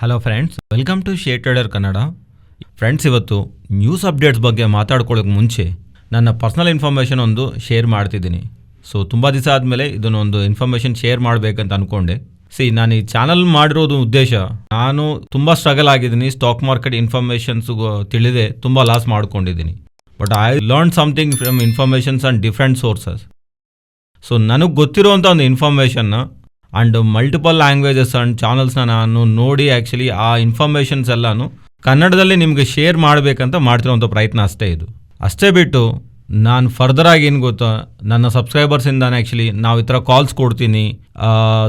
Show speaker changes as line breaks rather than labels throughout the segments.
Hello friends, welcome to share trader Kannada. Friends, ಇವತ್ತು news updates ಬಗ್ಗೆ ಮಾತಾಡ್ಕೊಳ್ಳೋಕೆ ಮುಂಚೆ ನನ್ನ ಪರ್ಸನಲ್ ಇನ್ಫಾರ್ಮೇಷನ್ ಒಂದು ಶೇರ್ ಮಾಡ್ತಿದ್ದೀನಿ. ಸೊ ತುಂಬ ದಿವಸ ಆದಮೇಲೆ ಇದನ್ನೊಂದು ಇನ್ಫಾರ್ಮೇಷನ್ ಶೇರ್ ಮಾಡಬೇಕಂತ ಅಂದ್ಕೊಂಡೆ. ನಾನು ಈ ಚಾನಲ್ ಮಾಡಿರೋದು ಉದ್ದೇಶ, ನಾನು ತುಂಬ ಸ್ಟ್ರಗಲ್ ಆಗಿದ್ದೀನಿ. ಸ್ಟಾಕ್ ಮಾರ್ಕೆಟ್ ಇನ್ಫಾರ್ಮೇಷನ್ಸ್ ತಿಳಿದೇ ತುಂಬ ಲಾಸ್ ಮಾಡ್ಕೊಂಡಿದ್ದೀನಿ. But I learn something from informations and different sources. So ನನಗೆ ಗೊತ್ತಿರೋಂಥ ಒಂದು ಇನ್ಫಾರ್ಮೇಷನ್ನ ಆ್ಯಂಡ್ ಮಲ್ಟಿಪಲ್ ಲ್ಯಾಂಗ್ವೇಜಸ್ ಆ್ಯಂಡ್ ಚಾನಲ್ಸ್ನ ನಾನು ನೋಡಿ ಆ್ಯಕ್ಚುಲಿ ಆ ಇನ್ಫಾರ್ಮೇಷನ್ಸ್ ಎಲ್ಲನೂ ಕನ್ನಡದಲ್ಲಿ ನಿಮಗೆ ಶೇರ್ ಮಾಡಬೇಕಂತ ಮಾಡ್ತಿರೋಂಥ ಪ್ರಯತ್ನ ಅಷ್ಟೇ ಬಿಟ್ಟು ನಾನು ಫರ್ದರ್ ಆಗಿ ಏನು ಗೊತ್ತಾ, ನನ್ನ ಸಬ್ಸ್ಕ್ರೈಬರ್ಸಿಂದಾನೆ ಆ್ಯಕ್ಚುಲಿ ನಾವು ಈ ಥರ ಕಾಲ್ಸ್ ಕೊಡ್ತೀನಿ,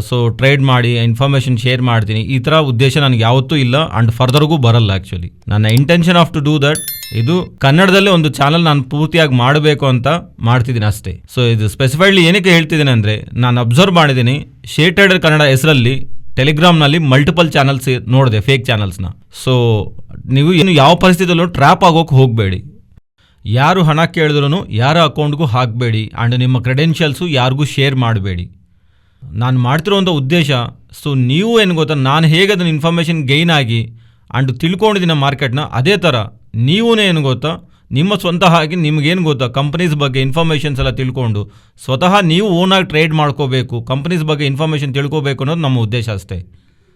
ಸೊ ಟ್ರೇಡ್ ಮಾಡಿ ಇನ್ಫಾರ್ಮೇಷನ್ ಶೇರ್ ಮಾಡ್ತೀನಿ, ಈ ಥರ ಉದ್ದೇಶ ನನಗೆ ಯಾವತ್ತೂ ಇಲ್ಲ ಆ್ಯಂಡ್ ಫರ್ದರ್ಗೂ ಬರಲ್ಲ. ಆ್ಯಕ್ಚುಲಿ ನನ್ನ intention of to do that, ಇದು ಕನ್ನಡದಲ್ಲಿ ಒಂದು ಚಾನಲ್ ನಾನು ಪೂರ್ತಿಯಾಗಿ ಮಾಡಬೇಕು ಅಂತ ಮಾಡ್ತಿದ್ದೀನಿ ಅಷ್ಟೇ. ಸೊ ಇದು ಸ್ಪೆಸಿಫೈಡ್ಲಿ ಏನಕ್ಕೆ ಹೇಳ್ತಿದ್ದೀನಿ ಅಂದರೆ, ನಾನು ಅಬ್ಸರ್ವ್ ಮಾಡಿದ್ದೀನಿ ಶೇರ್ ಟ್ರೇಡರ್ ಕನ್ನಡ ಹೆಸರಲ್ಲಿ ಟೆಲಿಗ್ರಾಮ್ನಲ್ಲಿ ಮಲ್ಟಿಪಲ್ ಚಾನಲ್ಸ್ ನೋಡಿದೆ, ಫೇಕ್ ಚಾನಲ್ಸ್ನ. ಸೊ ನೀವು ಏನು ಯಾವ ಪರಿಸ್ಥಿತಿಯಲ್ಲೂ ಟ್ರ್ಯಾಪ್ ಆಗೋಕೆ ಹೋಗಬೇಡಿ. ಯಾರು ಹಣ ಕೇಳಿದ್ರೂ ಯಾರ ಅಕೌಂಟ್ಗೂ ಹಾಕಬೇಡಿ ಆ್ಯಂಡ್ ನಿಮ್ಮ ಕ್ರೆಡೆನ್ಷಿಯಲ್ಸು ಯಾರಿಗೂ ಶೇರ್ ಮಾಡಬೇಡಿ. ನಾನು ಮಾಡ್ತಿರೋಂಥ ಉದ್ದೇಶ, ಸೊ ನೀವು ಏನು ಗೊತ್ತಾ, ನಾನು ಹೇಗೆ ಅದನ್ನು ಇನ್ಫಾರ್ಮೇಷನ್ ಗೈನ್ ಆಗಿ ಆ್ಯಂಡ್ ತಿಳ್ಕೊಂಡಿದ್ದೀನಿ ಮಾರ್ಕೆಟ್ನ, ಅದೇ ಥರ ನೀವೂ ಏನು ಗೊತ್ತಾ, ನಿಮ್ಮ ಸ್ವಂತ ಆಗಿ ನಿಮಗೇನು ಗೊತ್ತಾ ಕಂಪ್ನೀಸ್ ಬಗ್ಗೆ ಇನ್ಫಾರ್ಮೇಷನ್ಸ್ ಎಲ್ಲ ತಿಳ್ಕೊಂಡು ಸ್ವತಃ ನೀವು ಓನಾಗಿ ಟ್ರೇಡ್ ಮಾಡ್ಕೋಬೇಕು, ಕಂಪ್ನೀಸ್ ಬಗ್ಗೆ ಇನ್ಫಾರ್ಮೇಷನ್ ತಿಳ್ಕೋಬೇಕು ಅನ್ನೋದು ನಮ್ಮ ಉದ್ದೇಶ ಅಷ್ಟೇ.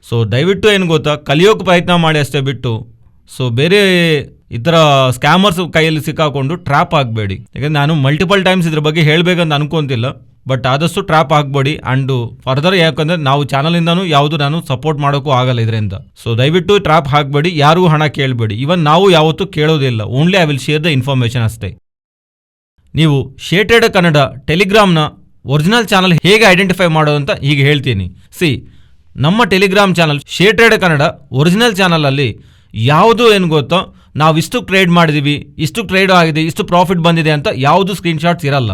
ಸೊ ದಯವಿಟ್ಟು ಏನು ಗೊತ್ತಾ, ಕಲಿಯೋಕೆ ಪ್ರಯತ್ನ ಮಾಡಿ ಅಷ್ಟೇ ಬಿಟ್ಟು ಸೊ ಬೇರೆ ಈ ಥರ ಸ್ಕ್ಯಾಮರ್ಸ್ ಕೈಯಲ್ಲಿ ಸಿಕ್ಕಾಕೊಂಡು ಟ್ರ್ಯಾಪ್ ಆಗಬೇಡಿ. ಯಾಕಂದರೆ ನಾನು ಮಲ್ಟಿಪಲ್ ಟೈಮ್ಸ್ ಇದ್ರ ಬಗ್ಗೆ ಹೇಳಬೇಕಂತ ಅನ್ಕೊತಿಲ್ಲ, ಬಟ್ ಆದಷ್ಟು ಟ್ರ್ಯಾಪ್ ಆಗಬೇಡಿ. ಆ್ಯಂಡ್ ಫರ್ದರ್ ಯಾಕಂದರೆ ನಾವು ಚಾನಲಿಂದನೂ ಯಾವುದು ನಾನು ಸಪೋರ್ಟ್ ಮಾಡೋಕ್ಕೂ ಆಗಲ್ಲ ಇದರಿಂದ. ಸೊ ದಯವಿಟ್ಟು ಟ್ರ್ಯಾಪ್ ಹಾಕಬೇಡಿ, ಯಾರಿಗೂ ಹಣ ಕೇಳಬೇಡಿ. ಇವನ್ ನಾವು ಯಾವತ್ತೂ ಕೇಳೋದಿಲ್ಲ, only I will share the information ಅಷ್ಟೇ. ನೀವು ಶೇರ್ ಟ್ರೇಡರ್ ಕನ್ನಡ ಟೆಲಿಗ್ರಾಮ್ನ ಒರಿಜಿನಲ್ ಚಾನಲ್ ಹೇಗೆ ಐಡೆಂಟಿಫೈ ಮಾಡೋದು ಅಂತ ಹೀಗೆ ಹೇಳ್ತೀನಿ. ನಮ್ಮ telegram channel share trader Kannada original ಚಾನಲಲ್ಲಿ ಯಾವುದು ಏನು ಗೊತ್ತೋ, ನಾವು ಇಷ್ಟು ಟ್ರೇಡ್ ಮಾಡಿದ್ದೀವಿ, ಇಷ್ಟು ಟ್ರೇಡ್ ಆಗಿದೆ, ಇಷ್ಟು ಪ್ರಾಫಿಟ್ ಬಂದಿದೆ ಅಂತ ಯಾವುದು ಸ್ಕ್ರೀನ್ಶಾಟ್ಸ್ ಇರಲ್ಲ.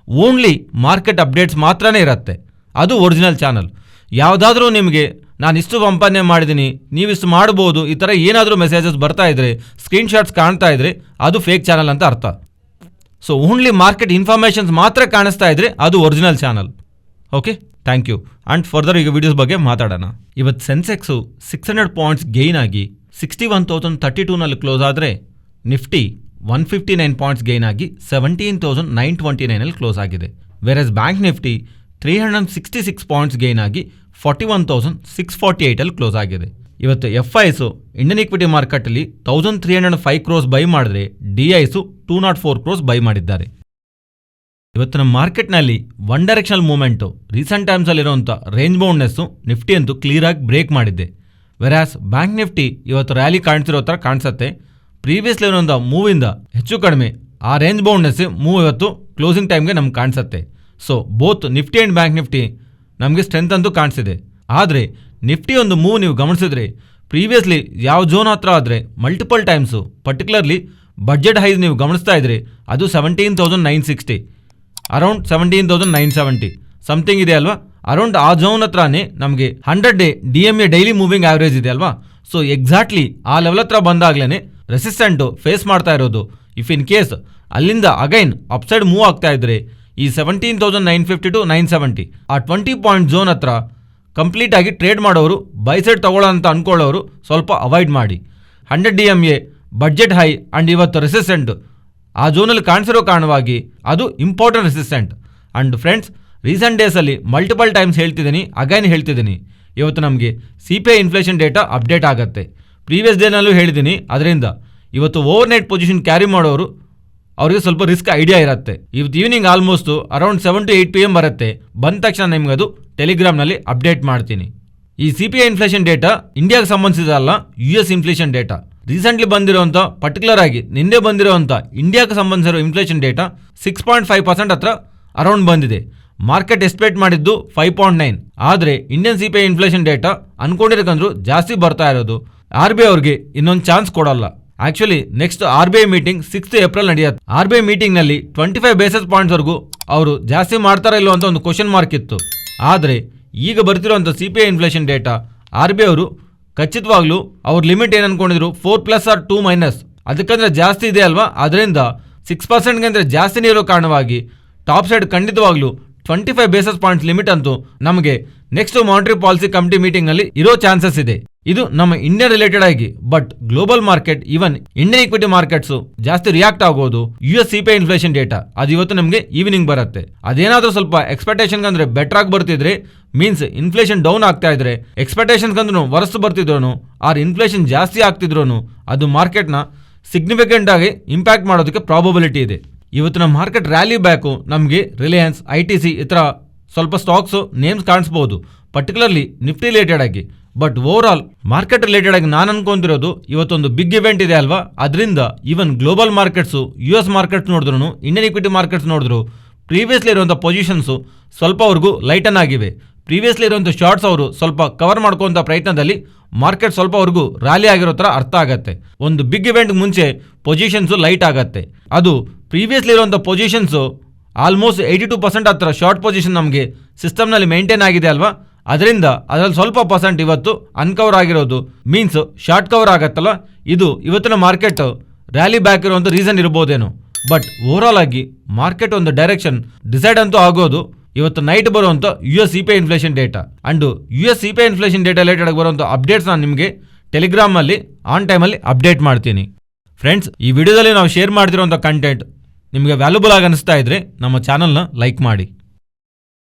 ಓನ್ಲಿ ಮಾರ್ಕೆಟ್ ಅಪ್ಡೇಟ್ಸ್ ಮಾತ್ರನೇ ಇರುತ್ತೆ. ಅದು ಒರಿಜಿನಲ್ ಚಾನಲ್. ಯಾವುದಾದ್ರೂ ನಿಮಗೆ ನಾನು ಇಷ್ಟು ಸಂಪಾದನೆ ಮಾಡಿದ್ದೀನಿ, ನೀವಿಷ್ಟು ಮಾಡ್ಬೋದು, ಈ ಥರ ಏನಾದರೂ ಮೆಸೇಜಸ್ ಬರ್ತಾ ಇದ್ರೆ, ಸ್ಕ್ರೀನ್ಶಾಟ್ಸ್ ಕಾಣ್ತಾ ಇದ್ರೆ, ಅದು ಫೇಕ್ ಚಾನಲ್ ಅಂತ ಅರ್ಥ. ಸೊ ಓನ್ಲಿ ಮಾರ್ಕೆಟ್ ಇನ್ಫಾರ್ಮೇಷನ್ಸ್ ಮಾತ್ರ ಕಾಣಿಸ್ತಾ ಇದ್ರೆ ಅದು original channel. Okay, thank you. And further ಈಗ ವಿಡಿಯೋಸ್ ಬಗ್ಗೆ ಮಾತಾಡೋಣ. ಇವತ್ತು ಸೆನ್ಸೆಕ್ಸು 600 ಪಾಯಿಂಟ್ಸ್ ಗೈನ್ ಆಗಿ 61,032ನಲ್ಲಿ ಕ್ಲೋಸ್ ಆದರೆ, ನಿಫ್ಟಿ 159 ಪಾಯಿಂಟ್ಸ್ ಗೈನ್ ಆಗಿ 17,929ನಲ್ಲಿ ಕ್ಲೋಸ್ ಆಗಿದೆ. Versus bank Nifty 366 points gain ಆಗಿ 41,648ಅಲ್ಲಿ ಕ್ಲೋಸ್ ಆಗಿದೆ. ಇವತ್ತು FISು ಇಂಡಿಯನ್ ಈಕ್ವಿಟಿ ಮಾರ್ಕೆಟಲ್ಲಿ 1,305 ಕ್ರೋಸ್ ಬೈ ಮಾಡಿದ್ರೆ, DISು 204 ಕ್ರೋಸ್ ಬೈ ಮಾಡಿದ್ದಾರೆ. ಇವತ್ತಿನ ಮಾರ್ಕೆಟ್ನಲ್ಲಿ ಒನ್ ಡೈರೆಕ್ಷನಲ್ ಮೂವ್ಮೆಂಟು ರೀಸೆಂಟ್ ಟೈಮ್ಸಲ್ಲಿರುವಂಥ ರೇಂಜ್ ಬೌಂಡ್ನೆಸ್ಸು ನಿಫ್ಟಿ ಅಂತೂ ಕ್ಲಿಯರಾಗಿ ಬ್ರೇಕ್ ಮಾಡಿದೆ. ವೆರಾಸ್ ಬ್ಯಾಂಕ್ ನಿಫ್ಟಿ ಇವತ್ತು ರ್ಯಾಲಿ ಕಾಣ್ತಿರೋ ಥರ ಕಾಣಿಸುತ್ತೆ. ಪ್ರೀವಿಯಸ್ಲಿ ಒಂದು ಮೂವಿಂದ ಹೆಚ್ಚು ಕಡಿಮೆ ಆ ರೇಂಜ್ ಬೌಂಡ್ನೆಸ್ ಮೂವ್ ಇವತ್ತು ಕ್ಲೋಸಿಂಗ್ ಟೈಮ್ಗೆ ನಮ್ಗೆ ಕಾಣಿಸುತ್ತೆ. So both nifty and bank nifty ನಮಗೆ ಸ್ಟ್ರೆಂತ್ ಅಂತೂ ಕಾಣಿಸಿದೆ. ಆದರೆ ನಿಫ್ಟಿ ಒಂದು ಮೂವ್ ನೀವು ಗಮನಿಸಿದ್ರೆ, ಪ್ರೀವಿಯಸ್ಲಿ ಯಾವ ಝೋನ್ ಹತ್ರ ಆದರೆ multiple times, particularly budget ice ನೀವು ಗಮನಿಸ್ತಾ ಇದ್ರೆ, ಅದು 17,960, ಅರೌಂಡ್ 17,970 ಸಮಥಿಂಗ್ ಇದೆ ಅಲ್ವಾ. ಅರೌಂಡ್ ಆ ಝೋನ್ ಹತ್ರನೇ ನಮಗೆ 100 day DMA daily moving average ಇದೆ ಅಲ್ವಾ. ಸೊ ಎಕ್ಸಾಕ್ಟ್ಲಿ ಆ ಲೆವೆಲ್ ಹತ್ರ ಬಂದಾಗಲೇ ರೆಸಿಸ್ಟೆಂಟು ಫೇಸ್ ಮಾಡ್ತಾ ಇರೋದು. ಇಫ್ ಇನ್ ಕೇಸ್ ಅಲ್ಲಿಂದ ಅಗೈನ್ ಅಪ್ಸೈಡ್ ಮೂವ್ ಆಗ್ತಾ ಇದ್ರೆ, ಈ 17,950 to 970 ಆ 20 ಪಾಯಿಂಟ್ ಝೋನ್ ಹತ್ರ ಕಂಪ್ಲೀಟ್ ಆಗಿ ಟ್ರೇಡ್ ಮಾಡೋರು, ಬೈ ಸೈಡ್ ತಗೊಳ್ಳೋ ಅಂತ ಅಂದ್ಕೊಳ್ಳೋರು ಸ್ವಲ್ಪ ಅವಾಯ್ಡ್ ಮಾಡಿ. 100 DMA ಬಡ್ಜೆಟ್ ಹೈ ಆ್ಯಂಡ್ ಇವತ್ತು ರೆಸಿಸ್ಟೆಂಟ್ ಆ ಝೋನಲ್ಲಿ ಕಾಣಿಸಿರೋ ಕಾರಣವಾಗಿ ಅದು important resistant. And friends, recent ಡೇಸಲ್ಲಿ ಮಲ್ಟಿಪಲ್ ಟೈಮ್ಸ್ ಹೇಳ್ತಿದ್ದೀನಿ, ಅಗೈನ್ ಹೇಳ್ತಿದ್ದೀನಿ, ಇವತ್ತು ನಮಗೆ CPI ಇನ್ಫ್ಲೇಷನ್ ಡೇಟಾ ಅಪ್ಡೇಟ್ ಆಗುತ್ತೆ. ಪ್ರೀವಿಯಸ್ ಡೇನಲ್ಲೂ ಹೇಳಿದ್ದೀನಿ. ಅದರಿಂದ ಇವತ್ತು ಓವರ್ ನೈಟ್ ಪೊಸಿಷನ್ ಕ್ಯಾರಿ ಮಾಡೋರು ಅವರಿಗೆ ಸ್ವಲ್ಪ ರಿಸ್ಕ್ ಐಡಿಯಾ ಇರುತ್ತೆ. ಇವತ್ತು evening almost around 7 to 8 PM ಬರುತ್ತೆ. ಬಂದ ತಕ್ಷಣ ನಿಮ್ಗೆ ಅದು ಟೆಲಿಗ್ರಾಮ್ನಲ್ಲಿ ಅಪ್ಡೇಟ್ ಮಾಡ್ತೀನಿ. ಈ CPI ಇನ್ಫ್ಲೇಷನ್ ಡೇಟಾ ಇಂಡಿಯಾಗೆ ಸಂಬಂಧಿಸಿದಲ್ಲ, US ಇನ್ಫ್ಲೇಷನ್ ಡೇಟಾ. ರೀಸೆಂಟ್ಲಿ ಬಂದಿರೋಂಥ, ಪರ್ಟಿಕ್ಯುಲರ್ ಆಗಿ ನಿನ್ನೆ ಬಂದಿರೋಂಥ ಇಂಡಿಯಾಗೆ ಸಂಬಂಧಿಸಿರೋ ಇನ್ಫ್ಲೇಷನ್ ಡೇಟಾ 6.5% ಹತ್ರ ಅರೌಂಡ್ ಬಂದಿದೆ. ಮಾರ್ಕೆಟ್ ಎಕ್ಸ್ಪೆಕ್ಟ್ ಮಾಡಿದ್ದು 5.9, ಆದರೆ ಇಂಡಿಯನ್ CPI ಇನ್ಫ್ಲೇಷನ್ ಡೇಟಾ ಅನ್ಕೊಂಡಿರೋಕಂದ್ರೂ ಜಾಸ್ತಿ ಬರ್ತಾ ಇರೋದು. RBI ಅವ್ರಿಗೆ ಇನ್ನೊಂದು ಚಾನ್ಸ್ ಕೊಡಲ್ಲ. Actually next RBI meeting 6th April ನಡೆಯುತ್ತೆ. RBI ಮೀಟಿಂಗ್ನಲ್ಲಿ 25 ಬೇಸಿಸ್ ಪಾಯಿಂಟ್ಸ್ವರೆಗೂ ಅವರು ಜಾಸ್ತಿ ಮಾಡ್ತಾರಾ ಇಲ್ಲೋ ಅಂತ ಒಂದು ಕ್ವಶನ್ ಮಾರ್ಕ್ ಇತ್ತು. ಆದರೆ ಈಗ ಬರ್ತಿರೋಂಥ CPI ಇನ್ಫ್ಲೇಷನ್ ಡೇಟಾ RBI ಅವರು ಖಚಿತವಾಗ್ಲೂ ಅವ್ರ ಲಿಮಿಟ್ ಏನು ಅನ್ಕೊಂಡಿದ್ರು 4+ or 2-, ಅದಕ್ಕಂದ್ರೆ ಜಾಸ್ತಿ ಇದೆ ಅಲ್ವಾ. ಅದರಿಂದ 6%ಗೆ ಜಾಸ್ತಿನೇ ಇರೋ ಕಾರಣವಾಗಿ ಟಾಪ್ ಸೈಡ್ ಖಂಡಿತವಾಗ್ಲೂ 25 ಬೇಸಿಸ್ ಪಾಯಿಂಟ್ಸ್ ಲಿಮಿಟ್ ಅಂತೂ ನಮಗೆ ನೆಕ್ಸ್ಟ್ ಮಾನಿಟರಿ ಪಾಲಿಸಿ ಕಮಿಟಿ ಮೀಟಿಂಗ್ನಲ್ಲಿ ಇರೋ ಚಾನ್ಸಸ್ ಇದೆ. ಇದು ನಮ್ಮ ಇಂಡಿಯಾ ರಿಲೇಟೆಡ್ ಆಗಿ. But global market even Indian equity markets ಜಾಸ್ತಿ ರಿಯಾಕ್ಟ್ ಆಗೋದು US CPI ಇನ್ಫ್ಲೇಷನ್ ಡೇಟಾ ಅದು ಇವತ್ತು ನಮಗೆ ಈವ್ನಿಂಗ್ ಬರುತ್ತೆ. ಅದೇನಾದ್ರೂ ಸ್ವಲ್ಪ ಎಕ್ಸ್ಪೆಕ್ಟೇಷನ್ ಅಂದ್ರೆ ಬೆಟರ್ ಆಗಿ ಬರ್ತಿದ್ರೆ ಮೀನ್ಸ್ ಇನ್ಫ್ಲೇಷನ್ ಡೌನ್ ಆಗ್ತಾ ಇದ್ರೆ ಎಕ್ಸ್ಪೆಕ್ಟೇಷನ್ ಅಂದ್ರೂ ವರ್ಸ್ ಬರ್ತಿದ್ರು ಆರ್ ಇನ್ಫ್ಲೇಷನ್ ಜಾಸ್ತಿ ಆಗ್ತಿದ್ರು ಅದು ಮಾರ್ಕೆಟ್ನ ಸಿಗ್ನಿಫಿಕೆಂಟ್ ಆಗಿ ಇಂಪ್ಯಾಕ್ಟ್ ಮಾಡೋದಕ್ಕೆ ಪ್ರಾಬಬಿಲಿಟಿ ಇದೆ. ಇವತ್ತಿನ ಮಾರ್ಕೆಟ್ ರ್ಯಾಲಿ ಬ್ಯಾಕು ನಮಗೆ ರಿಲಯನ್ಸ್ ITC ಈ ಥರ ಸ್ವಲ್ಪ ಸ್ಟಾಕ್ಸ್ ನೇಮ್ಸ್ ಕಾಣಿಸ್ಬೋದು, ಪರ್ಟಿಕ್ಯುಲರ್ಲಿ ನಿಫ್ಟಿ ರಿಲೇಟೆಡ್ ಆಗಿ. But over all market related ಆಗಿ ನಾನು ಅನ್ಕೊಂತಿರೋದು ಇವತ್ತೊಂದು ಬಿಗ್ ಇವೆಂಟ್ ಇದೆ ಅಲ್ವಾ, ಅದರಿಂದ even global markets US markets ನೋಡಿದ್ರು ಇಂಡಿಯನ್ ಈಕ್ವಿಟಿ ಮಾರ್ಕೆಟ್ಸ್ ನೋಡಿದ್ರು ಪ್ರೀವಿಯಸ್ಲಿ ಇರುವಂಥ ಪೊಸಿಷನ್ಸು ಸ್ವಲ್ಪವರೆಗೂ ಲೈಟನ್ ಆಗಿವೆ. ಪ್ರೀವಿಯಸ್ಲಿ ಇರುವಂಥ ಶಾರ್ಟ್ಸ್ ಅವರು ಸ್ವಲ್ಪ ಕವರ್ ಮಾಡ್ಕೊಂಥ ಪ್ರಯತ್ನದಲ್ಲಿ ಮಾರ್ಕೆಟ್ ಸ್ವಲ್ಪವರೆಗೂ ರ್ಯಾಲಿ ಆಗಿರೋ ಥರ ಅರ್ಥ ಆಗತ್ತೆ. ಒಂದು ಬಿಗ್ ಇವೆಂಟ್ ಮುಂಚೆ ಪೊಸಿಷನ್ಸು ಲೈಟ್ ಆಗತ್ತೆ. ಅದು ಪ್ರೀವಿಯಸ್ಲಿ ಇರುವಂಥ ಪೊಸಿಷನ್ಸು ಆಲ್ಮೋಸ್ಟ್ 82% ಹತ್ರ ಶಾರ್ಟ್ ಪೊಸಿಷನ್ ನಮಗೆ ಸಿಸ್ಟಮ್ನಲ್ಲಿ ಮೇಂಟೈನ್ ಆಗಿದೆ ಅಲ್ವಾ, ಅದರಿಂದ ಅದರಲ್ಲಿ ಸ್ವಲ್ಪ ಪರ್ಸೆಂಟ್ ಇವತ್ತು ಅನ್ಕವರ್ ಆಗಿರೋದು ಮೀನ್ಸ್ ಶಾರ್ಟ್ ಕವರ್ ಆಗತ್ತಲ್ಲ, ಇದು ಇವತ್ತಿನ ಮಾರ್ಕೆಟ್ ರ್ಯಾಲಿ ಬ್ಯಾಕ್ ಇರುವಂಥ ರೀಸನ್ ಇರ್ಬೋದೇನೋ. ಬಟ್ ಓವರ್ ಆಲ್ ಆಗಿ ಮಾರ್ಕೆಟ್ ಒಂದು ಡೈರೆಕ್ಷನ್ ಡಿಸೈಡ್ ಅಂತೂ ಆಗೋದು ಇವತ್ತು ನೈಟ್ ಬರುವಂಥ US CPI inflation data and US CPI inflation data related ಬರುವಂಥ ಅಪ್ಡೇಟ್ಸ್ ನಾನು ನಿಮಗೆ ಟೆಲಿಗ್ರಾಮಲ್ಲಿ ಆನ್ ಟೈಮಲ್ಲಿ ಅಪ್ಡೇಟ್ ಮಾಡ್ತೀನಿ. ಫ್ರೆಂಡ್ಸ್, ಈ ವಿಡಿಯೋದಲ್ಲಿ ನಾವು ಶೇರ್ ಮಾಡ್ತಿರೋಂಥ ಕಂಟೆಂಟ್ ನಿಮಗೆ ವ್ಯಾಲ್ಯೂಬಲ್ ಆಗಿ ಅನಿಸ್ತಾ ಇದ್ರೆ ನಮ್ಮ ಚಾನಲ್ನ ಲೈಕ್ ಮಾಡಿ.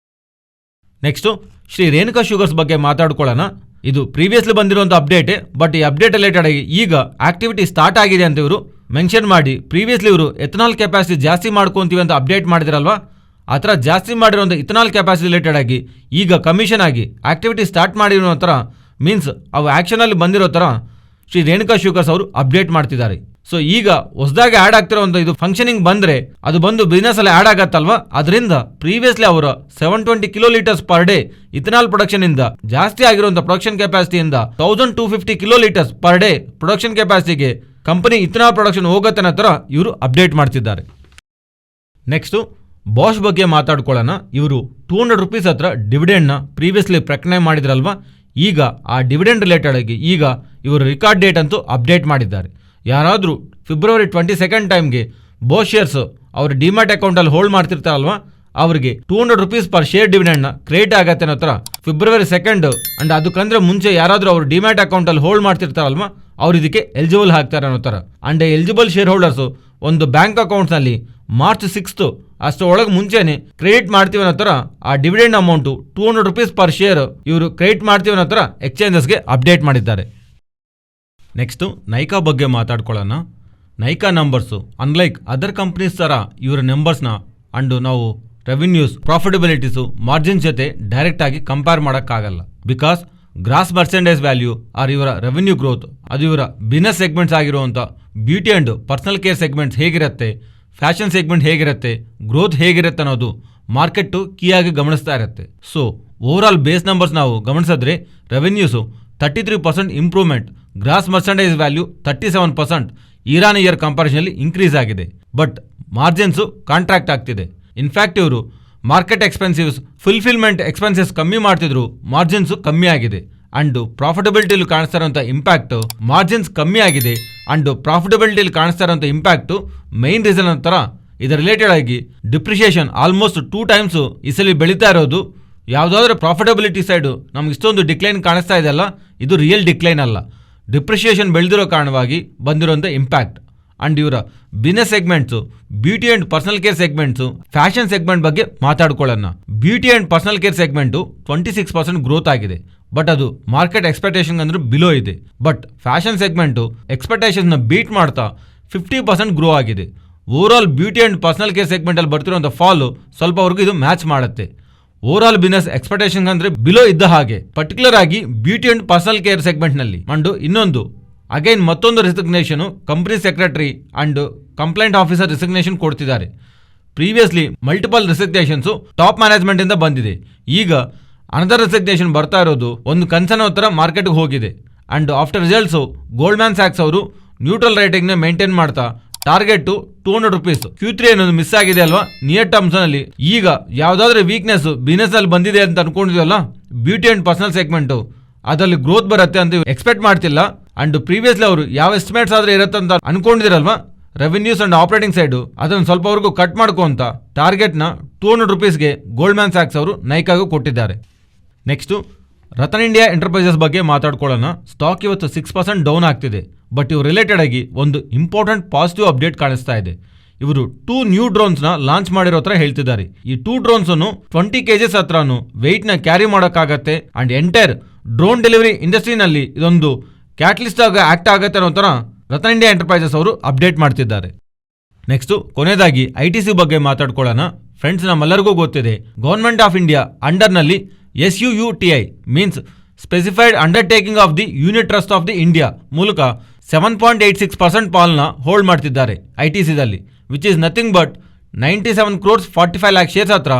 ನೆಕ್ಸ್ಟು ಶ್ರೀ ರೇಣುಕಾ ಶುಗರ್ಸ್ ಬಗ್ಗೆ ಮಾತಾಡ್ಕೊಳ್ಳೋಣ. ಇದು ಪ್ರೀವಿಯಸ್ಲಿ ಬಂದಿರುವಂಥ ಅಪ್ಡೇಟೇ, ಬಟ್ ಈ ಅಪ್ಡೇಟ್ ರಿಲೇಟೆಡ್ ಆಗಿ ಈಗ ಆಕ್ಟಿವಿಟಿ ಸ್ಟಾರ್ಟ್ ಆಗಿದೆ ಅಂತ ಇವರು ಮೆನ್ಷನ್ ಮಾಡಿ ಪ್ರೀವಿಯಸ್ಲಿ ಇವರು ಎಥನಾಲ್ ಕೆಪಾಸಿಟಿ ಜಾಸ್ತಿ ಮಾಡ್ಕೊತೀವಿ ಅಂತ ಅಪ್ಡೇಟ್ ಮಾಡಿದಿರಲ್ವಾ, ಆ ಥರ ಜಾಸ್ತಿ ಮಾಡಿರುವಂಥ ಇಥನಾಲ್ ಕೆಪಾಸಿಟಿ ರಿಲೇಟೆಡ್ ಆಗಿ ಈಗ ಕಮಿಷನ್ ಆಗಿ ಆಕ್ಟಿವಿಟಿ ಸ್ಟಾರ್ಟ್ ಮಾಡಿರೋ ಥರ ಮೀನ್ಸ್ ಅವು ಆ್ಯಕ್ಷನಲ್ಲಿ ಬಂದಿರೋ ಥರ ಶ್ರೀ ರೇಣುಕಾ ಶುಗರ್ಸ್ ಅವರು ಅಪ್ಡೇಟ್ ಮಾಡ್ತಿದ್ದಾರೆ. ಸೊ ಈಗ ಹೊಸದಾಗಿ ಆ್ಯಡ್ ಆಗ್ತಿರೋಂಥ ಇದು ಫಂಕ್ಷನಿಂಗ್ ಬಂದರೆ ಅದು ಬಂದು ಬಿಸ್ನೆಸ್ ಅಲ್ಲಿ ಆ್ಯಡ್ ಆಗತ್ತಲ್ವಾ, ಅದರಿಂದ ಪ್ರೀವಿಯಸ್ಲಿ ಅವರ 720 kilolitres per day ethanol production ಇಂದ ಜಾಸ್ತಿ ಆಗಿರುವಂಥ ಪ್ರೊಡಕ್ಷನ್ ಕೆಪಾಸಿಟಿಯಿಂದ 1250 ಕಿಲೋಲೀಟರ್ಸ್ ಪರ್ ಡೇ ಪ್ರೊಡಕ್ಷನ್ ಕೆಪಾಸಿಟಿಗೆ ಕಂಪನಿ ಇಥನಾಲ್ ಪ್ರೊಡಕ್ಷನ್ ಹೋಗುತ್ತೆ ಅನ್ನೋ ಥರ ಇವರು ಅಪ್ಡೇಟ್ ಮಾಡ್ತಿದ್ದಾರೆ. ನೆಕ್ಸ್ಟು ಬಾಷ್ ಬಗ್ಗೆ ಮಾತಾಡ್ಕೊಳ್ಳೋಣ. ಇವರು 200 ರೂಪೀಸ್ ಹತ್ರ ಡಿವಿಡೆಂಡ್ನ ಪ್ರೀವಿಯಸ್ಲಿ ಪ್ರಕಟಣೆ ಮಾಡಿದ್ರಲ್ವಾ, ಈಗ ಆ ಡಿವಿಡೆಂಡ್ ರಿಲೇಟೆಡ್ ಆಗಿ ಈಗ ಇವರು ರಿಕಾರ್ಡ್ ಡೇಟ್ ಅಂತೂ ಅಪ್ಡೇಟ್ ಮಾಡಿದ್ದಾರೆ. ಯಾರಾದರೂ ಫೆಬ್ರವರಿ 22 ಟೈಮ್ಗೆ ಬಾಷ್ ಶೇರ್ಸ್ ಅವ್ರ ಡಿಮ್ಯಾಟ್ ಅಕೌಂಟಲ್ಲಿ ಹೋಲ್ಡ್ ಮಾಡ್ತಿರ್ತಾರಲ್ವಾ, ಅವರಿಗೆ 200 ರೂಪೀಸ್ ಪರ್ ಶೇರ್ ಡಿವಿಡೆಂಡ್ನ ಕ್ರಿಯೇಟ್ ಆಗತ್ತೆ ಅನ್ನೋ ಥರ ಫೆಬ್ರವರಿ 2 ಅಂಡ್ ಅದಕ್ಕಂದ್ರೆ ಮುಂಚೆ ಯಾರಾದರೂ ಅವ್ರ ಡಿಮ್ಯಾಟ್ ಅಕೌಂಟಲ್ಲಿ ಹೋಲ್ಡ್ ಮಾಡ್ತಿರ್ತಾರಲ್ವಾ, ಅವ್ರು ಇದಕ್ಕೆ ಎಲಿಜಿಬಲ್ ಆಗ್ತಾರೆ ಅನ್ನೋ ಥರ. ಅಂಡ್ ಎಲಿಜಿಬಲ್ ಶೇರ್ ಹೋಲ್ಡರ್ಸು ಒಂದು ಬ್ಯಾಂಕ್ ಅಕೌಂಟ್ನಲ್ಲಿ ಮಾರ್ಚ್ 6 ಅಷ್ಟು ಒಳಗೆ ಮುಂಚೆನೆ ಕ್ರೆಡಿಟ್ ಮಾಡ್ತೀವಿ ಅನ್ನೋ ಥರ ಆ dividend amount 200 rupees per share ಇವರು ಕ್ರೆಡಿಟ್ ಮಾಡ್ತೀವಿ ಅನ್ನೋ ಥರ ಎಕ್ಸ್ಚೇಂಜಸ್ಗೆ ಅಪ್ಡೇಟ್ ಮಾಡಿದ್ದಾರೆ. ನೆಕ್ಸ್ಟು ನೈಕಾ ಬಗ್ಗೆ ಮಾತಾಡ್ಕೊಳ್ಳೋಣ. Nykaa numbers unlike other companies ಥರ ಇವರ ನಂಬರ್ಸ್ನ ಅಂಡು ನಾವು ರೆವಿನ್ಯೂಸ್, ಪ್ರಾಫಿಟಬಿಲಿಟೀಸು, ಮಾರ್ಜಿನ್ಸ್ ಜೊತೆ ಡೈರೆಕ್ಟ್ ಆಗಿ ಕಂಪೇರ್ ಮಾಡೋಕ್ಕಾಗಲ್ಲ. Because gross merchandise value are ಇವರ ರೆವೆನ್ಯೂ ಗ್ರೋತ್ ಅದು ಇವರ ಬಿಸ್ನೆಸ್ ಸೆಗ್ಮೆಂಟ್ಸ್ ಆಗಿರುವಂಥ beauty and personal care segments ಹೇಗಿರುತ್ತೆ, ಫ್ಯಾಷನ್ ಸೆಗ್ಮೆಂಟ್ ಹೇಗಿರುತ್ತೆ, ಗ್ರೋತ್ ಹೇಗಿರುತ್ತೆ ಅನ್ನೋದು ಮಾರ್ಕೆಟ್ಟು ಕೀಯಾಗಿ ಗಮನಿಸ್ತಾ ಇರುತ್ತೆ. So over all base numbers ನಾವು ಗಮನಿಸಿದ್ರೆ revenues 33% improvement, gross merchandise value 37% year ಕಂಪಾರಿಸನಲ್ಲಿ ಇನ್ಕ್ರೀಸ್ ಆಗಿದೆ. ಬಟ್ ಮಾರ್ಜಿನ್ಸು ಕಾಂಟ್ರಾಕ್ಟ್ ಆಗ್ತಿದೆ. ಇನ್ಫ್ಯಾಕ್ಟ್ ಇವರು ಮಾರ್ಕೆಟ್ ಎಕ್ಸ್ಪೆನ್ಸಿವ್ಸ್, ಫುಲ್ಫಿಲ್ಮೆಂಟ್ ಎಕ್ಸ್ಪೆನ್ಸಸ್ ಕಮ್ಮಿ ಮಾಡ್ತಿದ್ರು, ಮಾರ್ಜಿನ್ಸು ಕಮ್ಮಿ ಆಗಿದೆ. ಅಂಡ್ ಪ್ರಾಫಿಟಬಿಲಿಟಿಲಿ ಕಾಣಿಸ್ತಾ ಇರೋಂಥ ಇಂಪ್ಯಾಕ್ಟ್ ಮಾರ್ಜಿನ್ಸ್ ಕಮ್ಮಿ ಆಗಿದೆ ಅಂಡ್ ಪ್ರಾಫಿಟಬಿಲಿಟಿಲಿ ಕಾಣಿಸ್ತಾ ಇರೋಂಥ ಇಂಪ್ಯಾಕ್ಟು ಮೈನ್ ರೀಸನ್ ಅಂತಾರ ಇದರ ರಿಲೇಟೆಡ್ ಆಗಿ ಡಿಪ್ರಿಷಿಯೇಷನ್ ಆಲ್ಮೋಸ್ಟ್ 2 ಟೈಮ್ಸ್ ಈ ಸಲ ಬೆಳೀತಾ ಇರೋದು. ಯಾವುದಾದ್ರೂ ಪ್ರಾಫಿಟಬಿಲಿಟಿ ಸೈಡು ನಮ್ಗೆ ಇಷ್ಟೊಂದು ಡಿಕ್ಲೈನ್ ಕಾಣಿಸ್ತಾ ಇದೆಯಲ್ಲ, ಇದು ರಿಯಲ್ ಡಿಕ್ಲೈನ್ ಅಲ್ಲ, ಡಿಪ್ರಿಷಿಯೇಷನ್ ಬೆಳೆದಿರೋ ಕಾರಣವಾಗಿ ಬಂದಿರೋಂಥ ಇಂಪ್ಯಾಕ್ಟ್. ಅಂಡ್ ಇವರ business segments, beauty and personal care segments, fashion segment ಬಗ್ಗೆ ಮಾತಾಡ್ಕೊಳ್ಳೋಣ. Beauty and personal care segment 26% growth ಆಗಿದೆ, ಬಟ್ ಅದು ಮಾರ್ಕೆಟ್ ಎಕ್ಸ್ಪೆಕ್ಟೇಷನ್ ಅಂದ್ರೆ ಬಿಲೋ ಇದೆ. ಬಟ್ ಫ್ಯಾಷನ್ ಸೆಗ್ಮೆಂಟು ಎಕ್ಸ್ಪೆಕ್ಟೇಷನ್ನ ಬೀಟ್ ಮಾಡ್ತಾ 50% ಗ್ರೋ ಆಗಿದೆ. Over all beauty and personal care ಸೆಗ್ಮೆಂಟಲ್ಲಿ ಬರ್ತಿರೋಂಥ ಫಾಲು ಸ್ವಲ್ಪವರೆಗೂ ಇದು ಮ್ಯಾಚ್ ಮಾಡುತ್ತೆ. ಓವರ್ ಆಲ್ ಬಿಸ್ನೆಸ್ ಎಕ್ಸ್ಪೆಕ್ಟೇಷನ್ ಅಂದ್ರೆ ಬಿಲೋ ಇದ್ದ ಹಾಗೆ, ಪರ್ಟಿಕ್ಯುಲರ್ ಆಗಿ beauty and personal care ಸೆಗ್ಮೆಂಟ್ನಲ್ಲಿ. And ಇನ್ನೊಂದು ಅಗೈನ್ ಮತ್ತೊಂದು resignation company secretary and complaint officer resignation ಕೊಡ್ತಿದ್ದಾರೆ. Previously multiple resignations top management ಇಂದ ಬಂದಿದೆ. ಈಗ ಅನದರ್ ರೆಸಿಗ್ನೇಷನ್ ಬರ್ತಾ ಇರೋದು ಒಂದು ಕನ್ಸರ್ನ್ ಉತ್ತರ ಮಾರ್ಕೆಟ್ಗೆ ಹೋಗಿದೆ. ಅಂಡ್ ಆಫ್ಟರ್ ರಿಸಲ್ಟ್ಸು ಗೋಲ್ಡ್ಮ್ಯಾನ್ ಸ್ಯಾಕ್ಸ್ ಅವರು ನ್ಯೂಟ್ರಲ್ ರೇಟಿಂಗ್ನ ಮೇಂಟೈನ್ ಮಾಡ್ತಾ ಟಾರ್ಗೆಟ್ 200 ರೂಪೀಸ್ Q3 ಅನ್ನೋದು ಮಿಸ್ ಆಗಿದೆ ಅಲ್ವಾ ನಿಯರ್ ಟರ್ಮ್ಸ್ನಲ್ಲಿ. ಈಗ ಯಾವುದಾದ್ರೂ ವೀಕ್ನೆಸ್ ಬಿಸ್ನೆಸ್ ಅಲ್ಲಿ ಬಂದಿದೆ ಅಂತ ಅನ್ಕೊಂಡಿದ್ವಲ್ಲ, ಬ್ಯೂಟಿ ಆ್ಯಂಡ್ ಪರ್ಸನಲ್ ಸೆಗ್ಮೆಂಟು ಅದರಲ್ಲಿ ಗ್ರೋತ್ ಬರುತ್ತೆ ಅಂತ ಎಕ್ಸ್ಪೆಕ್ಟ್ ಮಾಡ್ತಿಲ್ಲ. ಅಂಡ್ ಪ್ರೀವಿಯಸ್ಲಿ ಅವರು ಯಾವ ಎಸ್ಟಿಮೇಟ್ಸ್ ಆದ್ರೆ ಇರುತ್ತೆ ಅಂತ ಅನ್ಕೊಂಡಿದಿರಲ್ವಾ, ರೆವೆನ್ಯೂಸ್ ಅಂಡ್ ಆಪರೇಟಿಂಗ್ ಸೈಡು ಅದನ್ನು ಸ್ವಲ್ಪವರೆಗೂ ಕಟ್ ಮಾಡ್ಕೊಂತ ಟಾರ್ಗೆಟ್ನ 200 ರೂಪೀಸ್ಗೆ ಗೋಲ್ಡ್ಮ್ಯಾನ್ ಸ್ಯಾಕ್ಸ್ ಅವರು ನೈಕಾಗೂ ಕೊಟ್ಟಿದ್ದಾರೆ. ನೆಕ್ಸ್ಟು ರತನ್ ಇಂಡಿಯಾ ಎಂಟರ್ಪ್ರೈಸಸ್ ಬಗ್ಗೆ ಮಾತಾಡ್ಕೊಳ್ಳೋಣ. ಸ್ಟಾಕ್ ಇವತ್ತು 6% ಡೌನ್ ಆಗ್ತಿದೆ. ಬಟ್ ಇವು ರಿಲೇಟೆಡ್ ಆಗಿ ಒಂದು ಇಂಪಾರ್ಟೆಂಟ್ ಪಾಸಿಟಿವ್ ಅಪ್ಡೇಟ್ ಕಾಣಿಸ್ತಾ ಇದೆ. ಇವರು 2 ನ್ಯೂ ಡ್ರೋನ್ಸ್ನ ಲಾಂಚ್ ಮಾಡಿರೋ ಹತ್ರ ಹೇಳ್ತಿದ್ದಾರೆ. ಈ 2 ಡ್ರೋನ್ಸನ್ನು 20 kgs ಹತ್ರನು ವೆಯ್ಟ್ನ ಕ್ಯಾರಿ ಮಾಡೋಕ್ಕಾಗತ್ತೆ ಅಂಡ್ ಎಂಟೈರ್ ಡ್ರೋನ್ ಡೆಲಿವರಿ ಇಂಡಸ್ಟ್ರಿನಲ್ಲಿ ಇದೊಂದು ಕ್ಯಾಟಲಿಸ್ಟ್ ಆಗಿ ಆಕ್ಟ್ ಆಗುತ್ತೆ ಅನ್ನೋ ಥರ ರತನ್ ಇಂಡಿಯಾ ಎಂಟರ್ಪ್ರೈಸಸ್ ಅವರು ಅಪ್ಡೇಟ್ ಮಾಡ್ತಿದ್ದಾರೆ. ನೆಕ್ಸ್ಟು ಕೊನೆಯದಾಗಿ ITC ಬಗ್ಗೆ ಮಾತಾಡ್ಕೊಳ್ಳೋಣ. ಫ್ರೆಂಡ್ಸ್, ನಮ್ಮೆಲ್ಲರಿಗೂ ಗೊತ್ತಿದೆ ಗೌರ್ಮೆಂಟ್ ಆಫ್ ಇಂಡಿಯಾ ಅಂಡರ್ನಲ್ಲಿ SUUTI means specified undertaking of the unit trust of the India ಮೂಲಕ 7.86% ಪಾಲ್ನ ಹೋಲ್ಡ್ ಮಾಡ್ತಿದ್ದಾರೆ ITCದಲ್ಲಿ, which is nothing but 97 crores 45 lakh shares ಹತ್ರ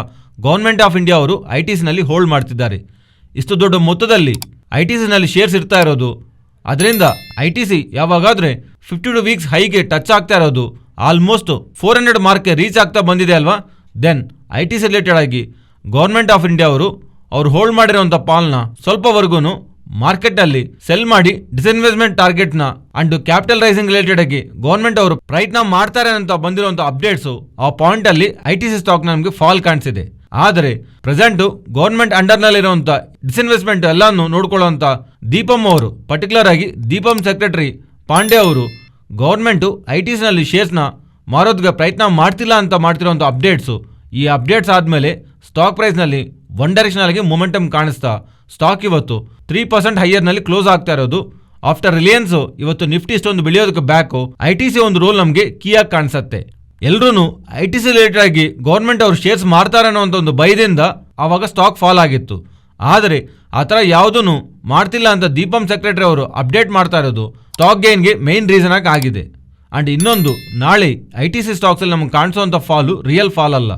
ಗೌರ್ಮೆಂಟ್ ಆಫ್ ಇಂಡಿಯಾ ಅವರು ITCನಲ್ಲಿ ಹೋಲ್ಡ್ ಮಾಡ್ತಿದ್ದಾರೆ. ಇಷ್ಟು ದೊಡ್ಡ ಮೊತ್ತದಲ್ಲಿ ITCನಲ್ಲಿ ಶೇರ್ಸ್ ಇರ್ತಾ ಇರೋದು, ಅದರಿಂದ ITC ಯಾವಾಗಾದರೆ 52 ವೀಕ್ಸ್ ಹೈಗೆ ಟಚ್ ಆಗ್ತಾ ಇರೋದು, ಆಲ್ಮೋಸ್ಟ್ 400 ಮಾರ್ಕ್ಗೆ ರೀಚ್ ಆಗ್ತಾ ಬಂದಿದೆ ಅಲ್ವಾ. ದೆನ್ ITC ರಿಲೇಟೆಡ್ ಆಗಿ ಗೌರ್ಮೆಂಟ್ ಆಫ್ ಇಂಡಿಯಾ ಅವರು ಹೋಲ್ಡ್ ಮಾಡಿರೋಂಥ ಪಾಲ್ನ ಸ್ವಲ್ಪವರೆಗೂ ಮಾರ್ಕೆಟ್ನಲ್ಲಿ ಸೆಲ್ ಮಾಡಿ ಡಿಸ್ಇನ್ವೆಸ್ಟ್ಮೆಂಟ್ ಟಾರ್ಗೆಟ್ನ ಅಂಡ್ ಕ್ಯಾಪಿಟಲ್ ರೈಸಿಂಗ್ ರಿಲೇಟೆಡ್ ಆಗಿ ಗೌರ್ಮೆಂಟ್ ಅವರು ಪ್ರಯತ್ನ ಮಾಡ್ತಾರೆ ಅಂತ ಬಂದಿರುವಂಥ ಅಪ್ಡೇಟ್ಸು ಆ ಪಾಯಿಂಟಲ್ಲಿ ITC ಸ್ಟಾಕ್ ನಮಗೆ ಫಾಲ್ ಕಾಣಿಸಿದೆ. ಆದರೆ ಪ್ರೆಸೆಂಟು ಗೌರ್ಮೆಂಟ್ ಅಂಡರ್ನಲ್ಲಿರುವಂಥ ಡಿಸ್ಇನ್ವೆಸ್ಟ್ಮೆಂಟ್ ಎಲ್ಲಾನು ನೋಡ್ಕೊಳ್ಳುವಂಥ ದೀಪಂ ಅವರು, ಪರ್ಟಿಕ್ಯುಲರ್ ಆಗಿ ದೀಪಂ ಸೆಕ್ರೆಟರಿ ಪಾಂಡೆ ಅವರು ಗೌರ್ಮೆಂಟು ITCನಲ್ಲಿ ಶೇರ್ಸ್ನ ಮಾರೋದಕ್ಕೆ ಪ್ರಯತ್ನ ಮಾಡ್ತಿಲ್ಲ ಅಂತ ಮಾಡ್ತಿರೋಂಥ ಅಪ್ಡೇಟ್ಸು, ಈ ಅಪ್ಡೇಟ್ಸ್ ಆದಮೇಲೆ ಸ್ಟಾಕ್ ಪ್ರೈಸ್ನಲ್ಲಿ ಒನ್ ಡೈರೆಕ್ಷನಲ್ ಆಗಿ ಮೊಮೆಂಟಮ್ ಕಾಣಿಸ್ತಾ ಸ್ಟಾಕ್ ಇವತ್ತು 3% ಹೈಯರ್ನಲ್ಲಿ ಕ್ಲೋಸ್ ಆಗ್ತಾ ಇರೋದು. ಆಫ್ಟರ್ ರಿಲಯನ್ಸು ಇವತ್ತು ನಿಫ್ಟಿ ಇಷ್ಟೊಂದು ಬೆಳೆಯೋದಕ್ಕೆ ಬ್ಯಾಕು ITC ಒಂದು ರೋಲ್ ನಮಗೆ ಕೀಯಾಗಿ ಕಾಣಿಸುತ್ತೆ. ಎಲ್ಲರೂ ITC ರಿಲೇಟೆಡ್ ಆಗಿ ಗೌರ್ಮೆಂಟ್ ಅವರು ಶೇರ್ಸ್ ಮಾರ್ತಾರೆ ಅನ್ನೋಂಥ ಒಂದು ಭಯದಿಂದ ಆವಾಗ ಸ್ಟಾಕ್ ಫಾಲ್ ಆಗಿತ್ತು. ಆದರೆ ಆ ಥರ ಯಾವುದೂ ಮಾಡ್ತಿಲ್ಲ ಅಂತ ದೀಪಂ ಸೆಕ್ರೆಟರಿ ಅವರು ಅಪ್ಡೇಟ್ ಮಾಡ್ತಾ ಇರೋದು ಸ್ಟಾಕ್ ಗೇನ್ಗೆ ಮೇನ್ ರೀಸನ್ ಆಗಿ ಆಗಿದೆ. ಆ್ಯಂಡ್ ಇನ್ನೊಂದು, ನಾಳೆ ITC ಸ್ಟಾಕ್ಸಲ್ಲಿ ನಮಗೆ ಕಾಣಿಸೋಂಥ ಫಾಲು ರಿಯಲ್ ಫಾಲ್ ಅಲ್ಲ.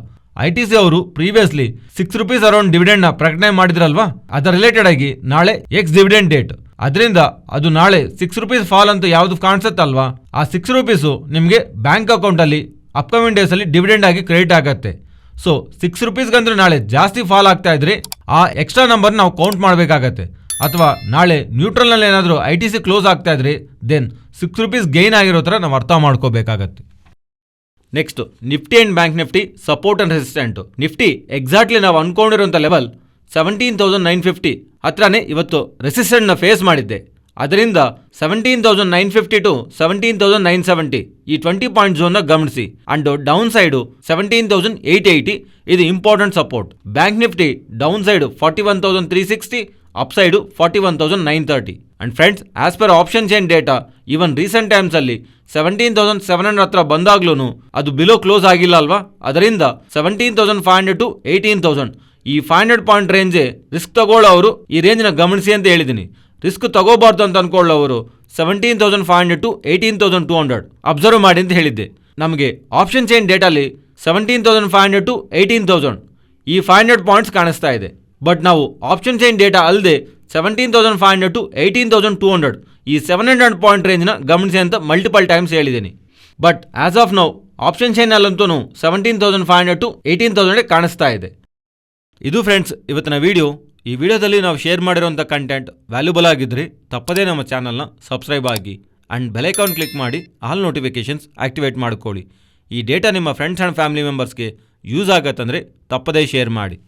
ITC ಅವರು ಪ್ರೀವಿಯಸ್ಲಿ 6 rupees ಅರೌಂಡ್ ಡಿವಿಡೆಂಡ್ನ ಪ್ರಕಟಣೆ ಮಾಡಿದ್ರಲ್ವಾ, ಅದರ ರಿಲೇಟೆಡ್ ಆಗಿ ನಾಳೆ ಎಕ್ಸ್ ಡಿವಿಡೆಂಡ್ ಡೇಟ್, ಅದರಿಂದ ಅದು ನಾಳೆ 6 rupees ಫಾಲ್ ಅಂತ ಯಾವುದು ಕಾಣಿಸುತ್ತಲ್ವಾ, ಆ 6 rupees ನಿಮಗೆ ಬ್ಯಾಂಕ್ ಅಕೌಂಟಲ್ಲಿ ಅಪ್ಕಮಿಂಗ್ ಡೇಸಲ್ಲಿ ಡಿವಿಡೆಂಡ್ ಆಗಿ ಕ್ರೆಡಿಟ್ ಆಗುತ್ತೆ. ಸೊ 6 rupeesಗಂದ್ರೆ ನಾಳೆ ಜಾಸ್ತಿ ಫಾಲ್ ಆಗ್ತಾ ಇದ್ರೆ ಆ ಎಕ್ಸ್ಟ್ರಾ ನಂಬರ್ ನಾವು ಕೌಂಟ್ ಮಾಡಬೇಕಾಗತ್ತೆ. ಅಥವಾ ನಾಳೆ ನ್ಯೂಟ್ರಲ್ನಲ್ಲಿ ಏನಾದರೂ ITC ಕ್ಲೋಸ್ ಆಗ್ತಾ ಇದ್ರೆ ದೆನ್ 6 rupees ಗೇನ್ ಆಗಿರೋ ಥರ ನಾವು ಅರ್ಥ ಮಾಡ್ಕೋಬೇಕಾಗತ್ತೆ. Next, Nifty and bank Nifty support and resistant. Nifty exactly ನಾವು ಅಂದ್ಕೊಂಡಿರೋಂಥ ಲೆವೆಲ್ 17,950 ಹತ್ರನೇ ಇವತ್ತು ರೆಸಿಸ್ಟೆಂಟ್ನ ಫೇಸ್ ಮಾಡಿದ್ದೆ. ಅದರಿಂದ 17,950 to 17,970 ಈ 20 ಪಾಯಿಂಟ್ ಝೋನ್ನ ಗಮನಿಸಿ. ಅಂಡ್ ಡೌನ್ ಸೈಡು 17,880 ಇದು important support. Bank Nifty down side 41,360, up side 41,930. And friends, as per option chain data even recent ಟೈಮ್ಸಲ್ಲಿ 17,700 ಹತ್ರ ಬಂದಾಗ್ಲೂ ಅದು ಬಿಲೋ ಕ್ಲೋಸ್ ಆಗಿಲ್ಲ ಅಲ್ವಾ. ಅದರಿಂದ 17,500 to 18,000 ಈ 500 ಪಾಯಿಂಟ್ ರೇಂಜೇ ರಿಸ್ಕ್ ತಗೊಳ್ಳೋರು ಈ ರೇಂಜ್ನ ಗಮನಿಸಿ ಅಂತ ಹೇಳಿದ್ದೀನಿ. ರಿಸ್ಕ್ ತಗೋಬಾರ್ದು ಅಂತ ಅನ್ಕೊಳ್ಳೋರು 17,500 to 18,200 ಅಬ್ಸರ್ವ್ ಮಾಡಿ ಅಂತ ಹೇಳಿದ್ದೆ. ನಮಗೆ ಆಪ್ಷನ್ ಚೈನ್ ಡೇಟಾಲಿ 17,500 to 18,000 ಈ 500 ಪಾಯಿಂಟ್ಸ್ ಕಾಣಿಸ್ತಾ ಇದೆ. ಬಟ್ ನಾವು ಆಪ್ಷನ್ ಚೈನ್ ಡೇಟಾ ಅಲ್ಲದೆ 17,500 to 18,200 ಈ 700 ಪಾಯಿಂಟ್ ರೇಂಜ್ನ ಗಮನಿಸಿ ಅಂತ ಮಲ್ಟಿಪಲ್ ಟೈಮ್ಸ್ ಹೇಳಿದ್ದೀನಿ. But as of now option ಚೈನಲ್ಲಂತೂ 17,500 to 18,000 ಕಾಣಿಸ್ತಾ ಇದೆ. ಇದು ಫ್ರೆಂಡ್ಸ್ ಇವತ್ತಿನ ವಿಡಿಯೋ. ಈ ವಿಡಿಯೋದಲ್ಲಿ ನಾವು ಶೇರ್ ಮಾಡಿರೋಂಥ ಕಂಟೆಂಟ್ ವ್ಯಾಲ್ಯೂಬಲ್ ಆಗಿದ್ದರೆ ತಪ್ಪದೇ ನಮ್ಮ ಚಾನಲ್ನ ಸಬ್ಸ್ಕ್ರೈಬ್ ಆಗಿ ಆ್ಯಂಡ್ ಬೆಲೈಕಾನ್ ಕ್ಲಿಕ್ ಮಾಡಿ ಆಲ್ ನೋಟಿಫಿಕೇಷನ್ಸ್ ಆ್ಯಕ್ಟಿವೇಟ್ ಮಾಡ್ಕೊಳ್ಳಿ. ಈ ಡೇಟಾ ನಿಮ್ಮ ಫ್ರೆಂಡ್ಸ್ ಆ್ಯಂಡ್ ಫ್ಯಾಮಿಲಿ ಮೆಂಬರ್ಸ್ಗೆ ಯೂಸ್ ಆಗತ್ತಂದರೆ ತಪ್ಪದೇ ಶೇರ್ ಮಾಡಿ.